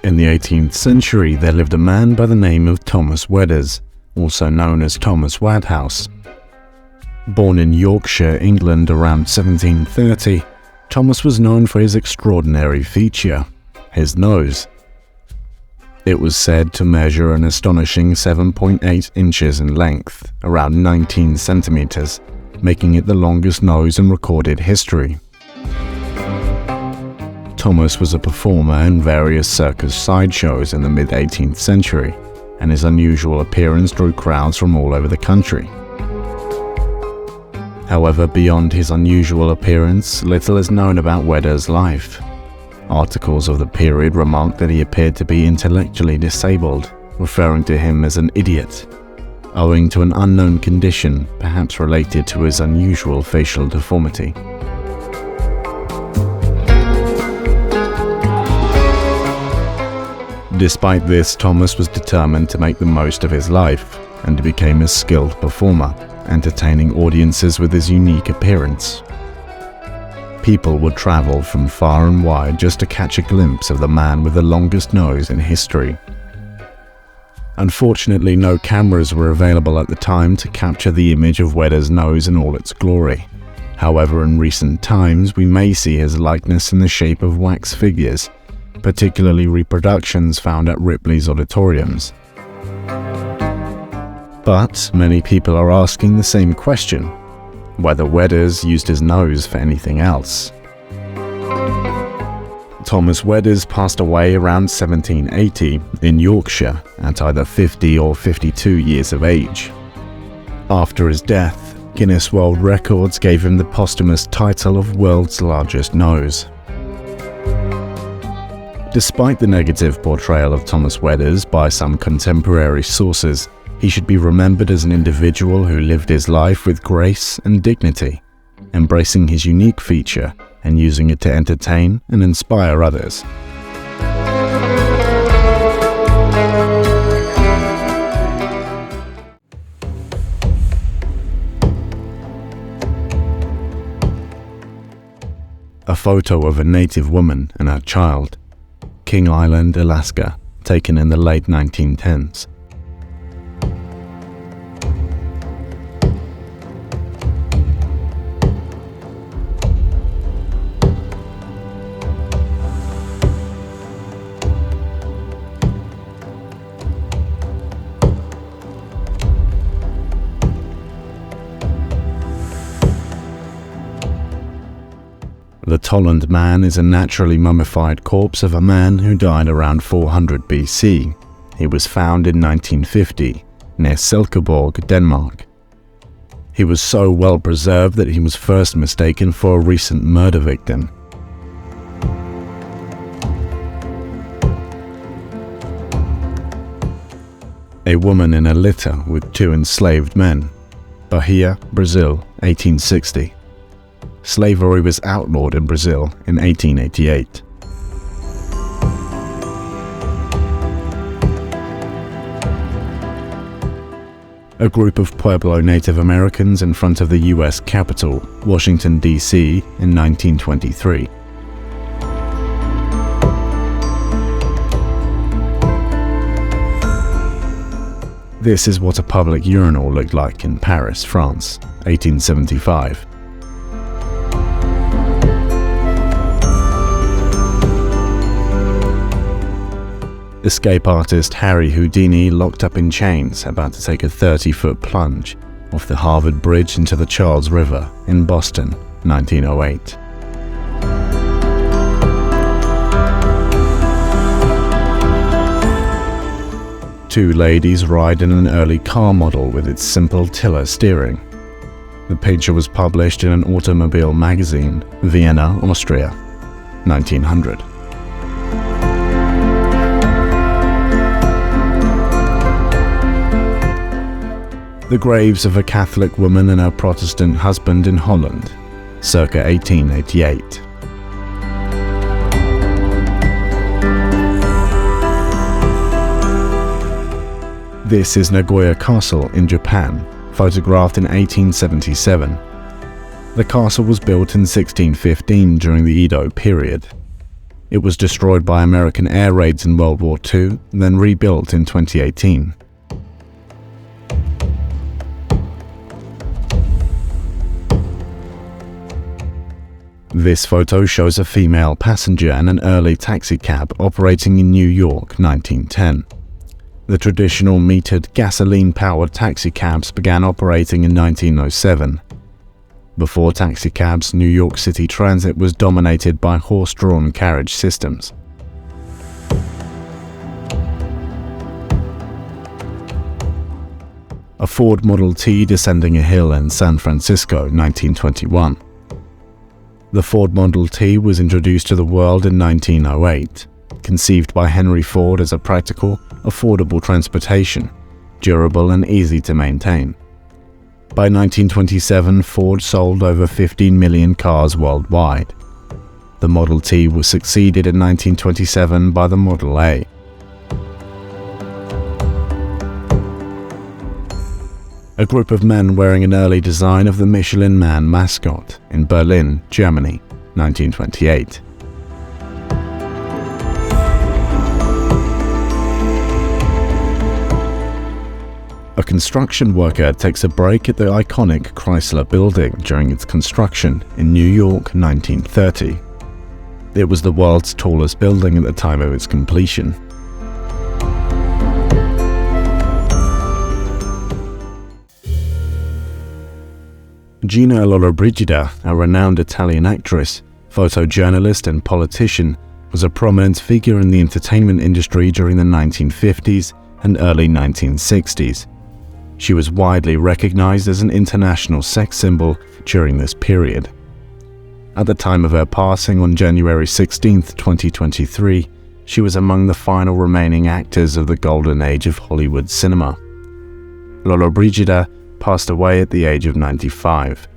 In the 18th century, there lived a man by the name of Thomas Wedders, also known as Thomas Wadhouse. Born in Yorkshire, England around 1730, Thomas was known for his extraordinary feature, his nose. It was said to measure an astonishing 7.8 inches in length, around 19 centimeters, making it the longest nose in recorded history. Thomas was a performer in various circus sideshows in the mid-18th century, and his unusual appearance drew crowds from all over the country. However, beyond his unusual appearance, little is known about Wedder's life. Articles of the period remarked that he appeared to be intellectually disabled, referring to him as an idiot, owing to an unknown condition perhaps related to his unusual facial deformity. Despite this, Thomas was determined to make the most of his life and became a skilled performer, entertaining audiences with his unique appearance. People would travel from far and wide just to catch a glimpse of the man with the longest nose in history. Unfortunately, no cameras were available at the time to capture the image of Wedder's nose in all its glory. However, in recent times, we may see his likeness in the shape of wax figures, particularly reproductions found at Ripley's odditoriums. But many people are asking the same question, whether Wedders used his nose for anything else. Thomas Wedders passed away around 1780 in Yorkshire at either 50 or 52 years of age. After his death, Guinness World Records gave him the posthumous title of World's Largest Nose. Despite the negative portrayal of Thomas Wedders by some contemporary sources, he should be remembered as an individual who lived his life with grace and dignity, embracing his unique feature and using it to entertain and inspire others. A photo of a native woman and her child, King Island, Alaska, taken in the late 1910s. The Tolland Man is a naturally mummified corpse of a man who died around 400 BC. He was found in 1950, near Silkeborg, Denmark. He was so well preserved that he was first mistaken for a recent murder victim. A woman in a litter with two enslaved men. Bahia, Brazil, 1860. Slavery was outlawed in Brazil in 1888. A group of Pueblo Native Americans in front of the US Capitol, Washington, D.C. in 1923. This is what a public urinal looked like in Paris, France, 1875. Escape artist Harry Houdini locked up in chains, about to take a 30-foot plunge off the Harvard Bridge into the Charles River in Boston, 1908. Two ladies ride in an early car model with its simple tiller steering. The picture was published in an automobile magazine, Vienna, Austria, 1900. The graves of a Catholic woman and her Protestant husband in Holland, circa 1888. This is Nagoya Castle in Japan, photographed in 1877. The castle was built in 1615 during the Edo period. It was destroyed by American air raids in World War II, then rebuilt in 2018. This photo shows a female passenger in an early taxicab operating in New York, 1910. The traditional metered gasoline-powered taxicabs began operating in 1907. Before taxicabs, New York City transit was dominated by horse-drawn carriage systems. A Ford Model T descending a hill in San Francisco, 1921. The Ford Model T was introduced to the world in 1908, conceived by Henry Ford as a practical, affordable transportation, durable and easy to maintain. By 1927, Ford sold over 15 million cars worldwide. The Model T was succeeded in 1927 by the Model A. A group of men wearing an early design of the Michelin Man mascot in Berlin, Germany, 1928. A construction worker takes a break at the iconic Chrysler Building during its construction in New York, 1930. It was the world's tallest building at the time of its completion. Gina Lollobrigida, a renowned Italian actress, photojournalist and politician, was a prominent figure in the entertainment industry during the 1950s and early 1960s. She was widely recognized as an international sex symbol during this period. At the time of her passing on January 16, 2023, she was among the final remaining actors of the golden age of Hollywood cinema. Lollobrigida passed away at the age of 95.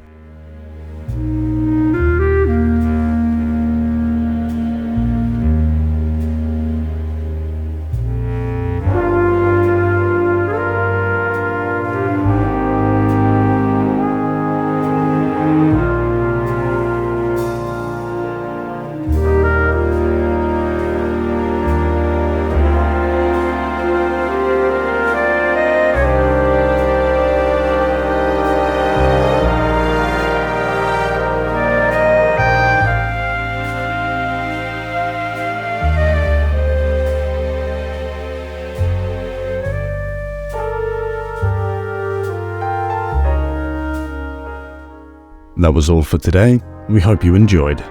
That was all for today. We hope you enjoyed.